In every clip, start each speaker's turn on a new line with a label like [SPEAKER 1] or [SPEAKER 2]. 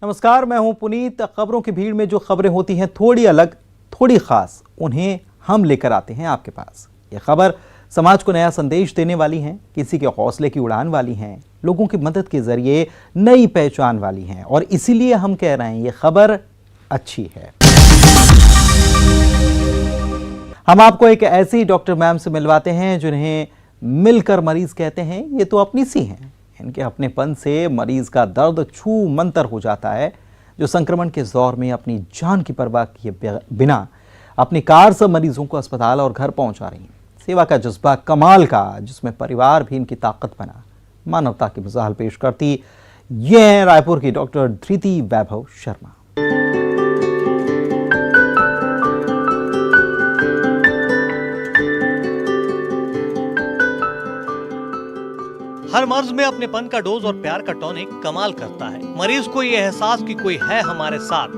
[SPEAKER 1] नमस्कार, मैं हूं पुनीत। खबरों की भीड़ में जो खबरें होती हैं थोड़ी अलग, थोड़ी खास, उन्हें हम लेकर आते हैं आपके पास। ये खबर समाज को नया संदेश देने वाली हैं, किसी के हौसले की उड़ान वाली हैं, लोगों की मदद के जरिए नई पहचान वाली हैं, और इसीलिए हम कह रहे हैं ये खबर अच्छी है। हम आपको एक ऐसी डॉक्टर मैम से मिलवाते हैं जिन्हें मिलकर मरीज कहते हैं। ये तो अपनी सी हैं। इनके अपनेपन से मरीज का दर्द छू मंतर हो जाता है, जो संक्रमण के दौर में अपनी जान की परवाह किए बिना अपनी कार से मरीजों को अस्पताल और घर पहुंचा रही हैं। सेवा का जज्बा कमाल का, जिसमें परिवार भी इनकी ताकत बना। मानवता की मिसाल पेश करती ये हैं रायपुर की डॉक्टर धृति वैभव शर्मा।
[SPEAKER 2] हर मर्ज में अपनेपन का डोज और प्यार का टॉनिक कमाल करता है। मरीज को ये एहसास कि कोई है हमारे साथ,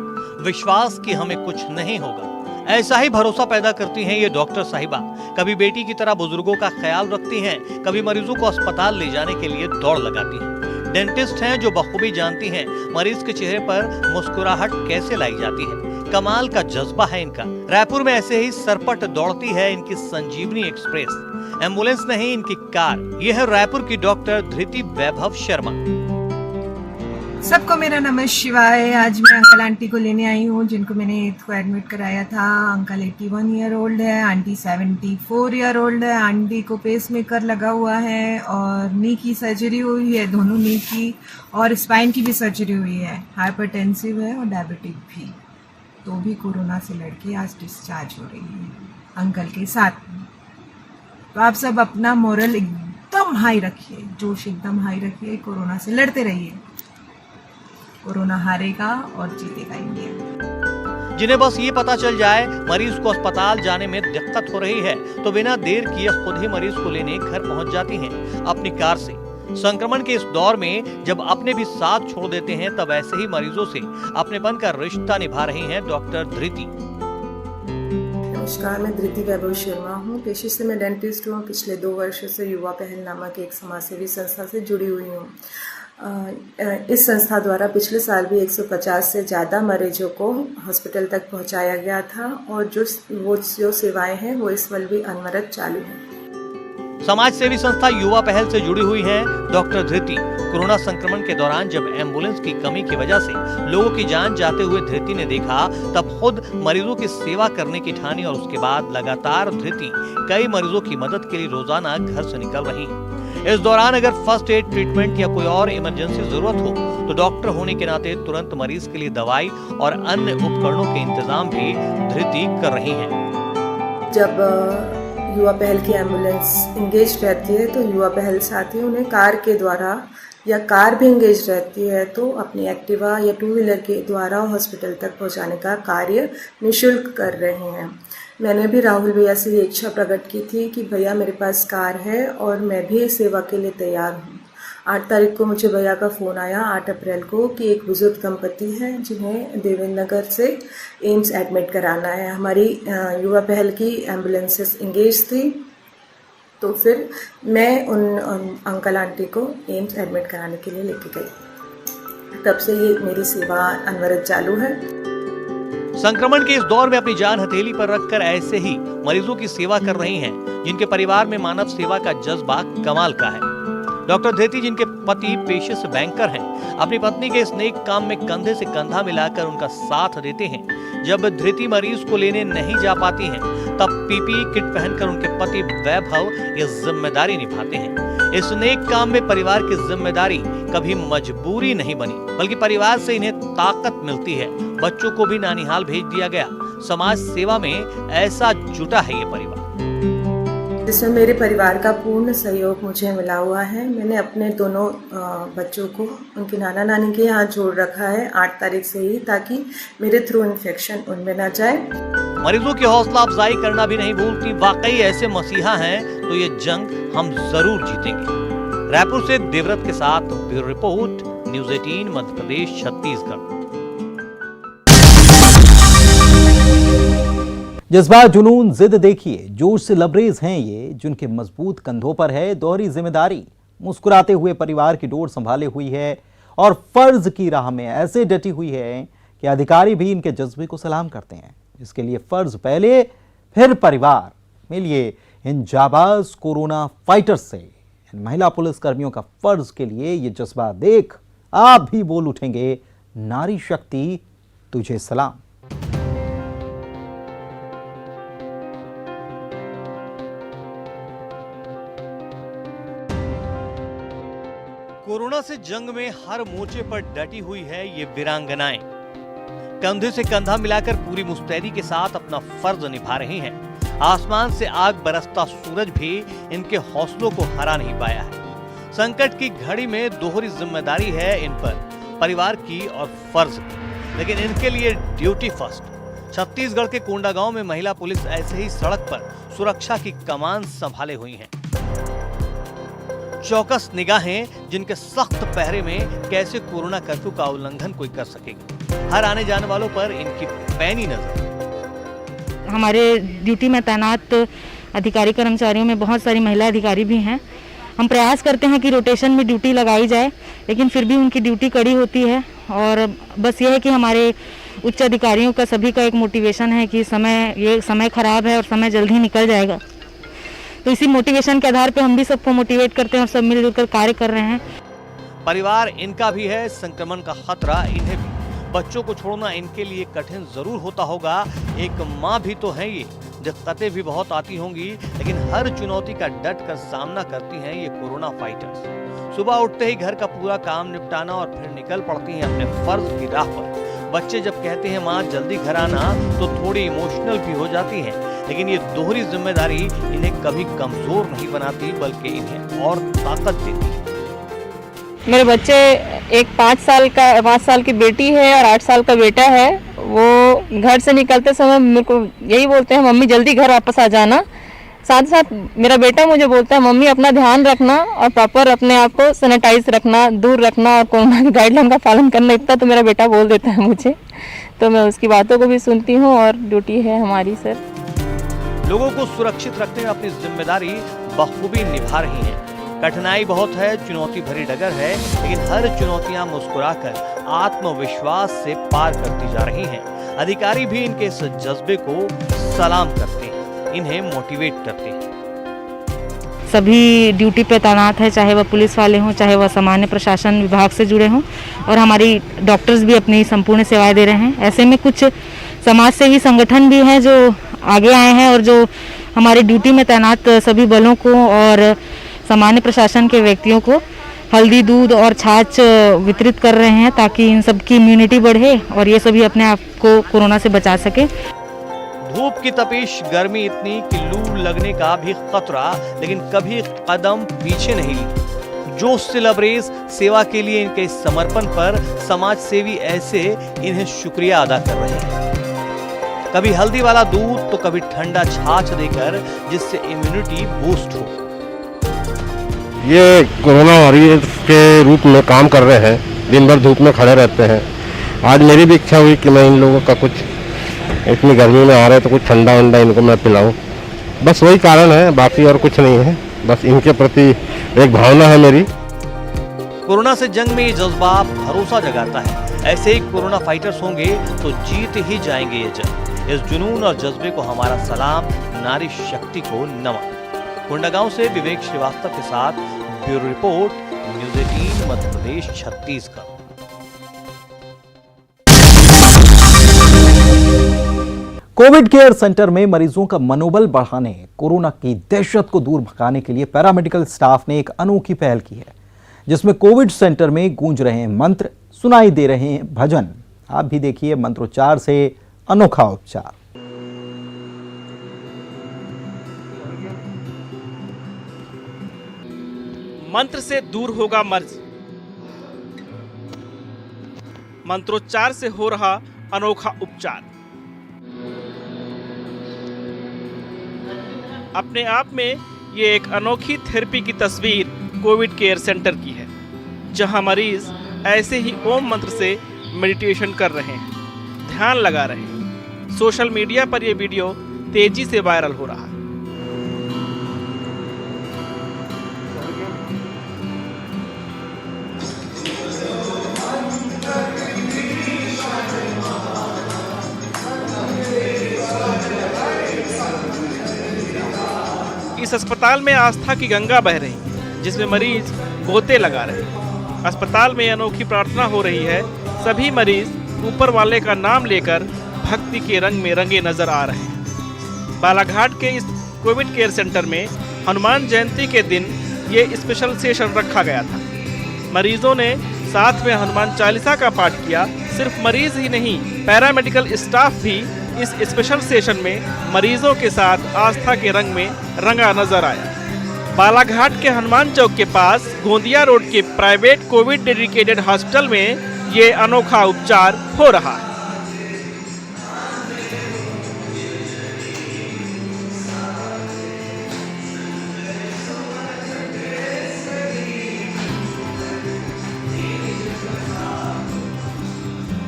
[SPEAKER 2] विश्वास कि हमें कुछ नहीं होगा, ऐसा ही भरोसा पैदा करती हैं ये डॉक्टर साहिबा। कभी बेटी की तरह बुजुर्गों का ख्याल रखती हैं, कभी मरीजों को अस्पताल ले जाने के लिए दौड़ लगाती हैं। डेंटिस्ट हैं जो बखूबी जानती हैं मरीज के चेहरे पर मुस्कुराहट कैसे लाई जाती है। कमाल का जज्बा है इनका। रायपुर में ऐसे ही सरपट दौड़ती है इनकी संजीवनी एक्सप्रेस। एम्बुलेंस नहीं, इनकी कार। यह है रायपुर की डॉक्टर धृति वैभव शर्मा।
[SPEAKER 3] सबको मेरा नमः शिवाय। आज मैं अंकल आंटी को लेने आई हूँ, जिनको मैंने 8th को एडमिट कराया था। अंकल 81 ईयर ओल्ड है, आंटी 74 ईयर ओल्ड है। आंटी को पेसमेकर लगा हुआ है और नी की सर्जरी हुई है, दोनों नी की, और स्पाइन की भी सर्जरी हुई है। हाइपरटेंसिव है और डायबिटिक भी। तो भी कोरोना से लड़के आज डिस्चार्ज हो रही है अंकल के साथ में। तो आप सब अपना मोरल एकदम हाई रखिए, जोश एकदम हाई रखिए, कोरोना से लड़ते रहिए। कोरोना हारेगा और जीतेगा इंडिया।
[SPEAKER 2] जिन्हें बस ये पता चल जाए मरीज को अस्पताल जाने में दिक्कत हो रही है, तो बिना देर किए खुद ही मरीज को लेने घर पहुंच जाती हैं अपनी कार से। संक्रमण के इस दौर में जब अपने भी साथ छोड़ देते हैं, तब ऐसे ही मरीजों से अपनेपन का रिश्ता निभा रही हैं डॉक्टर धृति।
[SPEAKER 4] नमस्कार, मैं धृति वैभव शर्मा हूँ। पेशे से मैं डेंटिस्ट हूँ। पिछले 2 वर्षों से युवा पहल नामक एक समाजसेवी संस्था से जुड़ी हुई हूँ। इस संस्था द्वारा पिछले साल भी 150 से ज़्यादा मरीजों को हॉस्पिटल तक पहुँचाया गया था, और जो सेवाएं हैं वो इस पल भी अनवरत चालू हैं।
[SPEAKER 2] समाज सेवी संस्था युवा पहल से जुड़ी हुई है डॉक्टर धृति। कोरोना संक्रमण के दौरान जब एम्बुलेंस की कमी की वजह से लोगों की जान जाते हुए धृति ने देखा, तब खुद मरीजों की सेवा करने की ठानी, और उसके बाद लगातार धृति कई मरीजों की मदद के लिए रोजाना घर से निकल रही है। इस दौरान अगर फर्स्ट एड ट्रीटमेंट या कोई और इमरजेंसी जरूरत हो, तो डॉक्टर होने के नाते तुरंत मरीज के लिए दवाई और अन्य उपकरणों के इंतजाम भी धृति कर रही है।
[SPEAKER 4] जब युवा पहल की एम्बुलेंस इंगेज रहती है, तो युवा पहल साथी उन्हें कार के द्वारा, या कार भी इंगेज रहती है तो अपनी एक्टिवा या 2 व्हीलर के द्वारा हॉस्पिटल तक पहुंचाने का कार्य निःशुल्क कर रहे हैं। मैंने भी राहुल भैया से ये इच्छा प्रकट की थी कि भैया मेरे पास कार है और मैं भी सेवा के लिए तैयार हूँ। 8 तारीख को मुझे भैया का फ़ोन आया, 8 अप्रैल को, कि एक बुजुर्ग दंपति है जिन्हें देवेंद्र नगर से एम्स एडमिट कराना है। हमारी युवा पहल की एम्बुलेंसेस इंगेज थी, तो फिर मैं उन अंकल आंटी को एम्स एडमिट कराने के लिए लेके गई। तब से ये मेरी सेवा अनवरत चालू है।
[SPEAKER 2] संक्रमण के इस दौर में अपनी जान हथेली पर रखकर ऐसे ही मरीजों की सेवा कर रही हैं, जिनके परिवार में मानव सेवा का जज्बा कमाल का है। डॉक्टर धृति, जिनके पति पेशे से बैंकर हैं, अपनी पत्नी के इस नेक काम में कंधे से कंधा मिलाकर उनका साथ देते हैं। जब धृति मरीज को लेने नहीं जा पाती हैं, तब पीपीई किट पहनकर उनके पति वैभव ये जिम्मेदारी निभाते हैं। इस नेक काम में परिवार की जिम्मेदारी कभी मजबूरी नहीं बनी, बल्कि परिवार से इन्हें ताकत मिलती है। बच्चों को भी नानिहाल भेज दिया गया। समाज सेवा में ऐसा जुटा है ये परिवार,
[SPEAKER 4] जिसमें मेरे परिवार का पूर्ण सहयोग मुझे मिला हुआ है। मैंने अपने दोनों बच्चों को उनके नाना नानी के यहाँ जोड़ रखा है 8 तारीख से ही, ताकि मेरे थ्रू इन्फेक्शन उनमें ना जाए।
[SPEAKER 2] मरीजों की हौसला अफजाई करना भी नहीं भूलती। वाकई ऐसे मसीहा हैं तो ये जंग हम जरूर जीतेंगे। रायपुर से देवव्रत के साथ bureau report, news 18 Madhya Pradesh Chhattisgarh.
[SPEAKER 1] जज्बा, जुनून, जिद देखिए, जोश से लबरेज हैं ये, जिनके मजबूत कंधों पर है दोहरी जिम्मेदारी। मुस्कुराते हुए परिवार की डोर संभाले हुई है और फर्ज की राह में ऐसे डटी हुई है कि अधिकारी भी इनके जज्बे को सलाम करते हैं। इसके लिए फर्ज पहले फिर परिवार। मिलिए इन जाबाज कोरोना फाइटर्स से। इन महिला पुलिस कर्मियों का फर्ज के लिए ये जज्बा देख आप भी बोल उठेंगे, नारी शक्ति तुझे सलाम।
[SPEAKER 2] कोरोना से जंग में हर मोर्चे पर डटी हुई है ये वीरांगनाएं। कंधे से कंधा मिलाकर पूरी मुस्तैदी के साथ अपना फर्ज निभा रही हैं। आसमान से आग बरसता सूरज भी इनके हौसलों को हरा नहीं पाया है। संकट की घड़ी में दोहरी जिम्मेदारी है इन पर, परिवार की और फर्ज की, लेकिन इनके लिए ड्यूटी फर्स्ट। छत्तीसगढ़ के कोंडागांव में महिला पुलिस ऐसे ही सड़क पर सुरक्षा की कमान संभाले हुई है। चौकस निगाहें जिनके सख्त पहरे में कैसे कोरोना कर्फ्यू का उल्लंघन कोई कर सकेगा। हर आने जाने वालों पर इनकी पैनी नजर।
[SPEAKER 5] हमारे ड्यूटी में तैनात अधिकारी कर्मचारियों में बहुत सारी महिला अधिकारी भी हैं। हम प्रयास करते हैं कि रोटेशन में ड्यूटी लगाई जाए, लेकिन फिर भी उनकी ड्यूटी कड़ी होती है। और बस ये है कि हमारे उच्च अधिकारियों का सभी का एक मोटिवेशन है कि ये समय खराब है और समय जल्द ही निकल जाएगा। तो इसी मोटिवेशन के आधार पे हम भी सबको मोटिवेट करते हैं और सब मिलजुल कर कार्य कर रहे हैं।
[SPEAKER 2] परिवार इनका भी है, संक्रमण का खतरा इन्हें भी। बच्चों को छोड़ना इनके लिए कठिन जरूर होता होगा। एक माँ भी तो है ये, दिक्कतें भी बहुत आती होंगी, लेकिन हर चुनौती का डट कर सामना करती हैं ये कोरोना फाइटर्स। सुबह उठते ही घर का पूरा काम निपटाना और फिर निकल पड़ती हैं अपने फर्ज की राह पर। बच्चे जब कहते हैं माँ जल्दी घर आना तो थोड़ी इमोशनल भी हो जाती हैं, लेकिन ये दोहरी जिम्मेदारी इन्हें कभी कमजोर नहीं बनाती, बल्कि इन्हें और ताकत देती है।
[SPEAKER 6] मेरे बच्चे एक 5 साल की बेटी है और 8 साल का बेटा है। वो घर से निकलते समय मेरे को यही बोलते हैं, मम्मी जल्दी घर वापस आ जाना। साथ साथ मेरा बेटा मुझे बोलता है, मम्मी अपना ध्यान रखना और प्रॉपर अपने आप को सैनिटाइज रखना, दूर रखना और कोरोना की गाइडलाइन का पालन करना। इतना तो मेरा बेटा बोल देता है मुझे, तो मैं उसकी बातों को भी सुनती हूँ और ड्यूटी है हमारी सर।
[SPEAKER 2] लोगों को सुरक्षित रखने में अपनी जिम्मेदारी बखूबी निभा रही हैं। कठिनाई बहुत है, चुनौती भरी डगर है, लेकिन हर चुनौतियां मुस्कुराकर आत्मविश्वास से पार करती जा रही हैं। अधिकारी भी इनके इस जज्बे को सलाम करते हैं, इन्हें मोटिवेट करते हैं।
[SPEAKER 5] सभी ड्यूटी पे तैनात है, चाहे वह पुलिस वाले हों, चाहे वह सामान्य प्रशासन विभाग से जुड़े हों, और हमारी डॉक्टर्स भी अपनी संपूर्ण सेवाएं दे रहे हैं। ऐसे में कुछ समाज सेवी संगठन भी हैं जो आगे आए हैं और जो हमारी ड्यूटी में तैनात सभी बलों को और सामान्य प्रशासन के व्यक्तियों को हल्दी, दूध और छाछ वितरित कर रहे हैं, ताकि इन सब की इम्यूनिटी बढ़े और ये सभी अपने आप को कोरोना से बचा सके।
[SPEAKER 2] धूप की तपिश, गर्मी इतनी कि लू लगने का भी खतरा, लेकिन कभी कदम पीछे नहीं ली। जोश से लबरेज सेवा के लिए इनके इस समर्पण पर समाज सेवी ऐसे इन्हें शुक्रिया अदा कर रहे हैं। कभी हल्दी वाला दूध तो कभी ठंडा छाछ देकर, जिससे इम्यूनिटी बूस्ट हो।
[SPEAKER 7] ये कोरोना वॉरियर्स के रूप में काम कर रहे हैं, दिन भर धूप में खड़े रहते हैं। आज मेरी भी इच्छा हुई कि मैं इन लोगों का कुछ, इतनी गर्मी में आ रहे तो कुछ ठंडा वंडा इनको मैं पिलाऊं। बस वही कारण है, बाकी और कुछ नहीं है। बस इनके प्रति एक भावना है मेरी।
[SPEAKER 2] कोरोना से जंग में ये जज्बा भरोसा जगाता है। ऐसे ही कोरोना फाइटर्स होंगे तो जीत ही जाएंगे ये जंग। इस जुनून और जज्बे को हमारा सलाम, नारी शक्ति को नमन। कोंडागांव से विवेक श्रीवास्तव के साथ bureau report, news 18 Madhya Pradesh, Chhattisgarh.
[SPEAKER 1] Covid care centre में मरीजों का मनोबल बढ़ाने, कोरोना की दहशत को दूर भगाने के लिए पैरामेडिकल स्टाफ ने एक अनोखी पहल की है, जिसमें कोविड सेंटर में गूंज रहे हैं मंत्र, सुनाई दे रहे हैं भजन। आप भी देखिए मंत्रोच्चार से अनोखा उपचार।
[SPEAKER 8] मंत्र से दूर होगा मर्ज, मंत्रोच्चार से हो रहा अनोखा उपचार। अपने आप में ये एक अनोखी थेरेपी की तस्वीर कोविड केयर सेंटर की है, जहां मरीज ऐसे ही ओम मंत्र से मेडिटेशन कर रहे हैं, ध्यान लगा रहे हैं। सोशल मीडिया पर यह वीडियो तेजी से वायरल हो रहा है। इस अस्पताल में आस्था की गंगा बह रही है, जिसमें मरीज गोते लगा रहे हैं। अस्पताल में अनोखी प्रार्थना हो रही है। सभी मरीज ऊपर वाले का नाम लेकर भक्ति के रंग में रंगे नजर आ रहे हैं। बालाघाट के इस कोविड केयर सेंटर में हनुमान जयंती के दिन ये स्पेशल सेशन रखा गया था। मरीजों ने साथ में हनुमान चालीसा का पाठ किया। सिर्फ मरीज ही नहीं, पैरामेडिकल स्टाफ भी इस स्पेशल सेशन में मरीजों के साथ आस्था के रंग में रंगा नजर आया। बालाघाट के हनुमान चौक के पास गोंदिया रोड के प्राइवेट कोविड डेडिकेटेड हॉस्पिटल में ये अनोखा उपचार हो रहा है।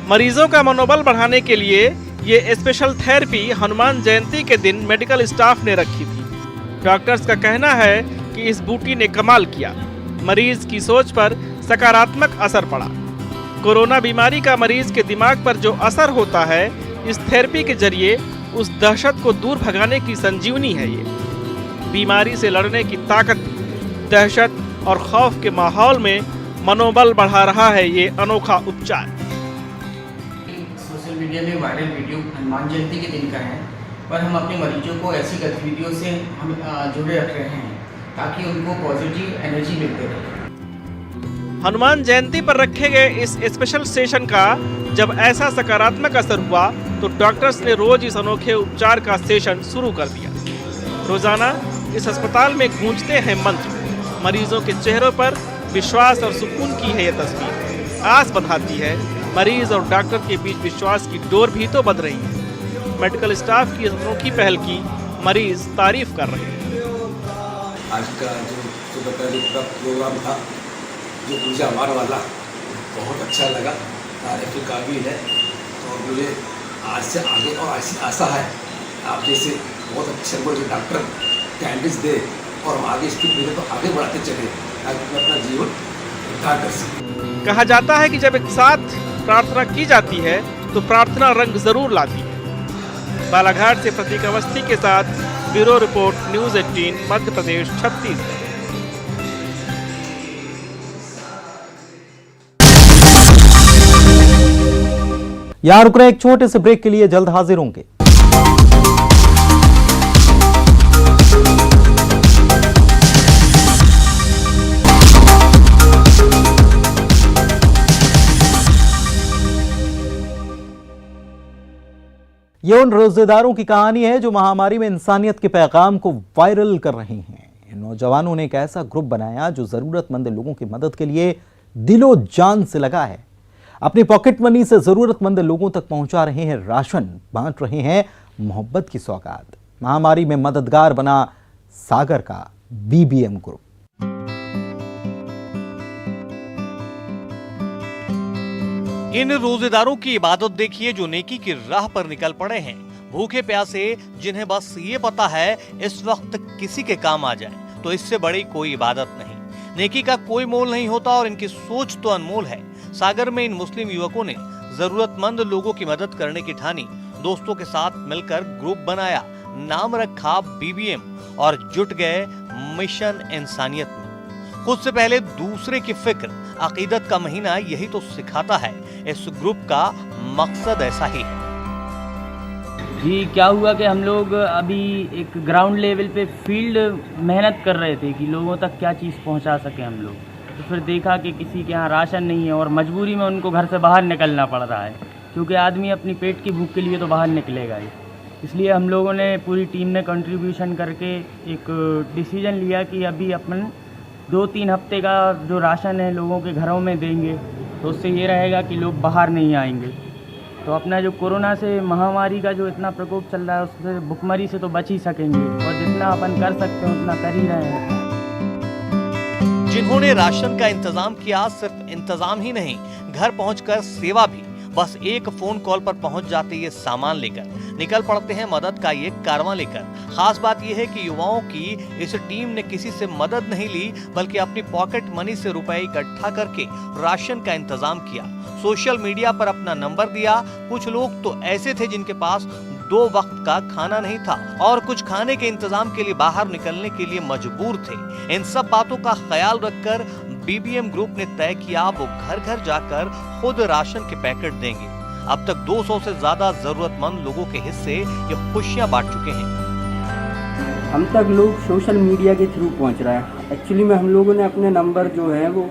[SPEAKER 8] मरीजों का मनोबल बढ़ाने के लिए ये स्पेशल थेरेपी हनुमान जयंती के दिन मेडिकल स्टाफ ने रखी थी। डॉक्टर्स का कहना है कि इस बूटी ने कमाल किया। मरीज की सोच पर सकारात्मक असर पड़ा। कोरोना बीमारी का मरीज के दिमाग पर जो असर होता है, इस थेरेपी के जरिए उस दहशत को दूर भगाने की संजीवनी है। ये बीमारी से लड़ने की ताकत, दहशत और खौफ के माहौल में मनोबल बढ़ा रहा है ये अनोखा उपचार।
[SPEAKER 9] सोशल मीडिया में वायरल वीडियो हनुमान जयंती के दिन का है, पर हम अपने मरीजों को ऐसी गतिविधियों से हम जुड़े रख रहे हैं ताकि उनको पॉजिटिव एनर्जी मिलते रहे।
[SPEAKER 8] हनुमान जयंती पर रखे गए इस स्पेशल सेशन का जब ऐसा सकारात्मक असर हुआ तो डॉक्टर्स ने रोज इस अनोखे उपचार का सेशन शुरू कर दिया। रोजाना इस अस्पताल में गूंजते हैं मंत्र। मरीजों के चेहरों पर विश्वास और सुकून की है ये तस्वीर। आस बंधाती है। मरीज और डॉक्टर के बीच विश्वास की डोर भी तो बंध रही है। मेडिकल स्टाफ की अनोखी पहल की मरीज तारीफ कर रहे हैं।
[SPEAKER 10] आज का जो सुबह का जो प्रोग्राम था, जो पूजा हमारा वाला, बहुत अच्छा लगा, तारीफ के काबिल है। और मुझे आज से आगे और ऐसी आशा है आप जैसे बहुत अच्छे जो डॉक्टर कैंडिडेट्स दे और हम आगे इसकी पीढ़ी को आगे बढ़ाते चले ताकि अपना जीवन उद्धार कर सकें।
[SPEAKER 8] कहा जाता है कि जब एक साथ प्रार्थना की जाती है तो प्रार्थना रंग जरूर लाती है। बालाघाट से प्रतीक अवस्थी के साथ bureau report, news 18 Madhya Pradesh, Chhattisgarh.
[SPEAKER 1] यहाँ रुक रहे एक छोटे से ब्रेक के लिए, जल्द हाजिर होंगे। ये उन रोजेदारों की कहानी है जो महामारी में इंसानियत के पैगाम को वायरल कर रही हैं। इन नौजवानों ने एक ऐसा ग्रुप बनाया जो जरूरतमंद लोगों की मदद के लिए दिलो जान से लगा है। अपनी पॉकेट मनी से जरूरतमंद लोगों तक पहुंचा रहे हैं राशन, बांट रहे हैं मोहब्बत की सौगात। महामारी में मददगार बना सागर का बीबीएम ग्रुप।
[SPEAKER 2] इन रोजेदारों की इबादत देखिए जो नेकी की राह पर निकल पड़े हैं। भूखे प्यासे, जिन्हें बस ये पता है इस वक्त किसी के काम आ जाए, तो इससे बड़ी कोई इबादत नहीं। नेकी का कोई मोल नहीं होता और इनकी सोच तो अनमोल है। सागर में इन मुस्लिम युवकों ने जरूरतमंद लोगों की मदद करने की ठानी। दोस्तों के साथ मिलकर ग्रुप बनाया, नाम रखा बीबीएम और जुट गए मिशन इंसानियत में। खुद से पहले दूसरे की फिक्र, अकीदत का महीना यही तो सिखाता है। इस ग्रुप का मकसद ऐसा ही है।
[SPEAKER 11] जी, क्या हुआ कि हम लोग अभी एक ग्राउंड लेवल पे फील्ड मेहनत कर रहे थे कि लोगों तक क्या चीज़ पहुंचा सके हम लोग। तो फिर देखा कि किसी के यहाँ राशन नहीं है और मजबूरी में उनको घर से बाहर निकलना पड़ रहा है, क्योंकि आदमी अपनी पेट की भूख के लिए तो बाहर निकलेगा ही। इसलिए हम लोगों ने, पूरी टीम ने कंट्रीब्यूशन करके एक डिसीजन लिया कि अभी अपन 2-3 हफ्ते का जो राशन है लोगों के घरों में देंगे, तो उससे ये रहेगा कि लोग बाहर नहीं आएंगे। तो अपना जो कोरोना से महामारी का जो इतना प्रकोप चल रहा है, उससे भुखमरी से तो बच ही सकेंगे और जितना अपन कर सकते हैं उतना कर ही रहे हैं।
[SPEAKER 2] जिन्होंने राशन का इंतजाम किया, सिर्फ इंतजाम ही नहीं, घर पहुंचकर सेवा भी। बस एक फोन कॉल पर पहुंच जाते ये सामान लेकर, निकल पड़ते हैं मदद का ये कारवां लेकर। खास बात यह है कि युवाओं की इस टीम ने किसी से मदद नहीं ली, बल्कि अपनी पॉकेट मनी से रुपए इकट्ठा करके राशन का इंतजाम किया। सोशल मीडिया पर अपना नंबर दिया। कुछ लोग तो ऐसे थे जिनके पास 2 वक्त का खाना नहीं था और कुछ खाने के इंतजाम के लिए बाहर निकलने के लिए मजबूर थे। इन सब बातों का ख्याल रखकर बीबीएम ग्रुप ने तय किया वो घर घर जाकर खुद राशन के पैकेट देंगे। अब तक 200 से ज्यादा जरूरतमंद लोगों के हिस्से ये खुशियां बांट चुके हैं।
[SPEAKER 12] हम तक लोग सोशल मीडिया के थ्रू पहुंच रहा है। एक्चुअली में हम लोगों ने अपने नंबर जो है वो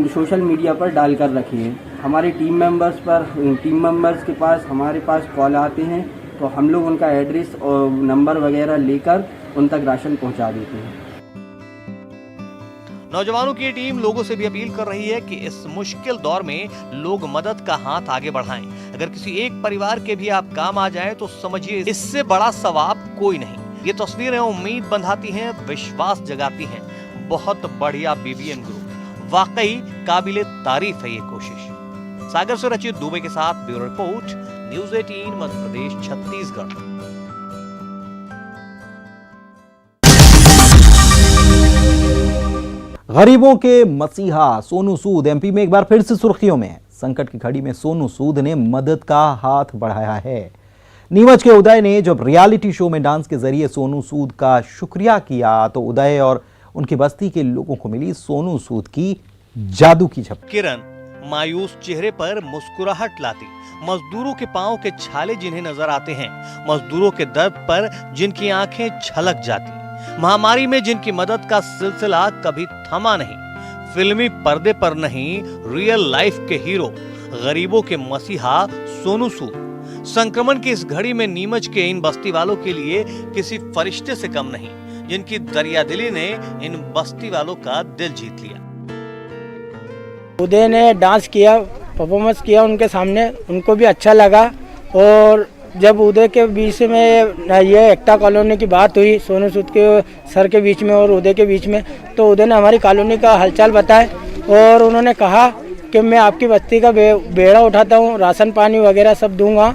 [SPEAKER 12] सोशल मीडिया पर डाल कर रखे हैं। हमारे टीम मेंबर्स के पास हमारे पास कॉल आते हैं तो हम लोग उनका एड्रेस और नंबर वगैरह लेकर उन तक राशन पहुंचा देते हैं।
[SPEAKER 2] नौजवानों की टीम लोगों से भी अपील कर रही है कि इस मुश्किल दौर में लोग मदद का हाथ आगे बढ़ाएं। अगर किसी एक परिवार के भी आप काम आ जाए तो समझिए इससे बड़ा सवाब कोई नहीं। ये तस्वीरें उम्मीद बंधाती हैं, विश्वास जगाती हैं। बहुत बढ़िया बीबीएम ग्रुप, वाकई काबिले तारीफ है ये कोशिश। सागर से रचित दुबे के साथ bureau report, news 18 Madhya Pradesh Chhattisgarh.
[SPEAKER 1] गरीबों के मसीहा सोनू सूद एमपी में एक बार फिर से सुर्खियों में है। संकट की घड़ी में सोनू सूद ने मदद का हाथ बढ़ाया है। नीमच के उदय ने जब रियलिटी शो में डांस के जरिए सोनू सूद का शुक्रिया किया तो उदय और उनकी बस्ती के लोगों को मिली सोनू सूद की जादू की झपकी।
[SPEAKER 2] किरण मायूस चेहरे पर मुस्कुराहट लाती, मजदूरों के पांव के छाले जिन्हें नजर आते हैं, मजदूरों के दर्द पर जिनकी आंखें छलक जाती, महामारी में जिनकी मदद का सिलसिला कभी थमा नहीं। फिल्मी पर्दे पर नहीं, रियल लाइफ के हीरो, गरीबों के मसीहा सोनू सूद। संक्रमण की इस घड़ी में नीमच के इन बस्ती वालों के लिए किसी फरिश्ते से कम नहीं, जिनकी दरियादिली ने इन बस्ती वालों का दिल जीत लिया।
[SPEAKER 12] उदय ने डांस किया, परफॉर्मेंस किया उनके सामने, उनको भी अच्छा लगा। और जब उदय के बीच में ये एकता कॉलोनी की बात हुई, सोनू सूद के सर के बीच में और उदय के बीच में, तो उदय ने हमारी कॉलोनी का हालचाल बताया और उन्होंने कहा कि मैं आपकी बस्ती का बेड़ा उठाता हूँ, राशन पानी वगैरह सब दूंगा,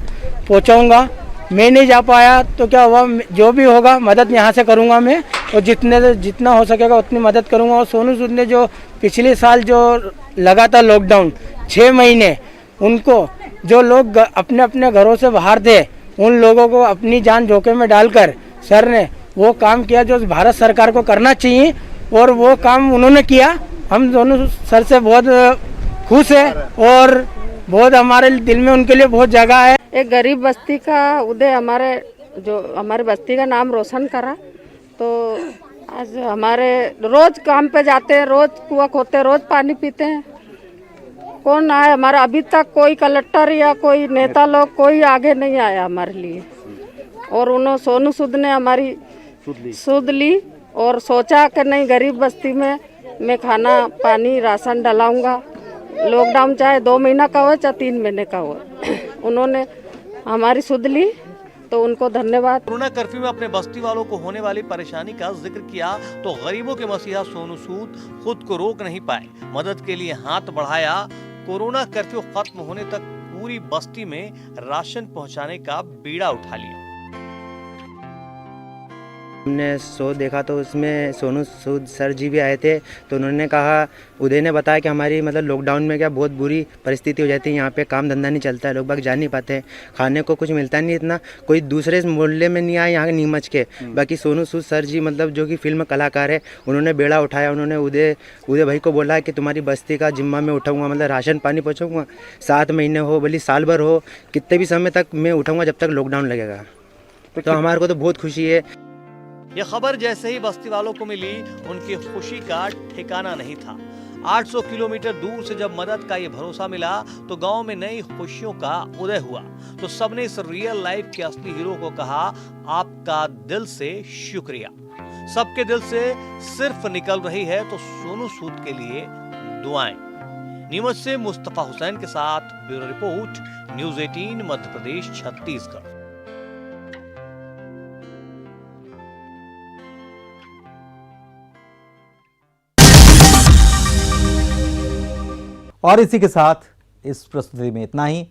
[SPEAKER 12] पहुँचाऊँगा। मैं नहीं जा पाया तो क्या हुआ, जो भी होगा मदद यहाँ से करूँगा मैं, और जितना हो सकेगा उतनी मदद करूँगा। और सोनू सूद ने जो पिछले साल जो लगा था लॉकडाउन 6 महीने, उनको जो लोग अपने अपने घरों से बाहर थे उन लोगों को अपनी जान जोखिम में डालकर सर ने वो काम किया जो भारत सरकार को करना चाहिए, और वो काम उन्होंने किया। हम दोनों सर से बहुत खुश है और बहुत हमारे दिल में उनके लिए बहुत जगह है।
[SPEAKER 6] एक गरीब बस्ती का उदय हमारे बस्ती का नाम रोशन करा। तो आज हमारे रोज काम पे जाते हैं, रोज कुआं खोदते हैं, रोज पानी पीते हैं। कौन आया हमारा, अभी तक कोई कलेक्टर या कोई नेता लोग कोई आगे नहीं आया हमारे लिए। और उन्होंने सोनू सूद ने हमारी सूद ली और सोचा कि नहीं, गरीब बस्ती में मैं खाना पानी राशन डलाऊंगा, लॉकडाउन चाहे 2 महीना का हो चाहे 3 महीने का हो। उन्होंने हमारी सूद ली तो उनको धन्यवाद।
[SPEAKER 2] कोरोना कर्फ्यू में अपने बस्ती वालों को होने वाली परेशानी का जिक्र किया तो गरीबों के मसीहा सोनू सूद खुद को रोक नहीं पाए, मदद के लिए हाथ बढ़ाया। कोरोना कर्फ्यू खत्म होने तक पूरी बस्ती में राशन पहुंचाने का बीड़ा उठा लिया।
[SPEAKER 13] हमने शो देखा तो उसमें सोनू सूद सर जी भी आए थे, तो उन्होंने कहा, उदय ने बताया कि हमारी मतलब लॉकडाउन में क्या बहुत बुरी परिस्थिति हो जाती है, यहाँ पे काम धंधा नहीं चलता है, लोग बाग जा नहीं पाते हैं, खाने को कुछ मिलता नहीं इतना, कोई दूसरे मोहल्ले में नहीं आए यहाँ नीमच के। बाकी सोनू सूद सर जी मतलब जो कि फिल्म कलाकार है, उन्होंने बेड़ा उठाया। उन्होंने उदय भाई को बोला कि तुम्हारी बस्ती का जिम्मा मैं उठाऊँगा, मतलब राशन पानी पहुँचाऊँगा, 7 महीने हो भले साल भर हो, कितने भी समय तक मैं उठाऊँगा जब तक लॉकडाउन लगेगा। तो हमारे को तो बहुत खुशी है।
[SPEAKER 2] यह खबर जैसे ही बस्ती वालों को मिली, उनकी खुशी का ठिकाना नहीं था। 800 किलोमीटर दूर से जब मदद का ये भरोसा मिला तो गांव में नई खुशियों का उदय हुआ। तो सबने इस रियल लाइफ के असली हीरो को कहा, आपका दिल से शुक्रिया। सबके दिल से सिर्फ निकल रही है तो सोनू सूद के लिए दुआएं। नीमच से मुस्तफा हुसैन के साथ bureau report, news 18 Madhya Pradesh Chhattisgarh.
[SPEAKER 1] और इसी के साथ इस प्रस्तुति में इतना ही।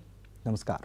[SPEAKER 1] नमस्कार।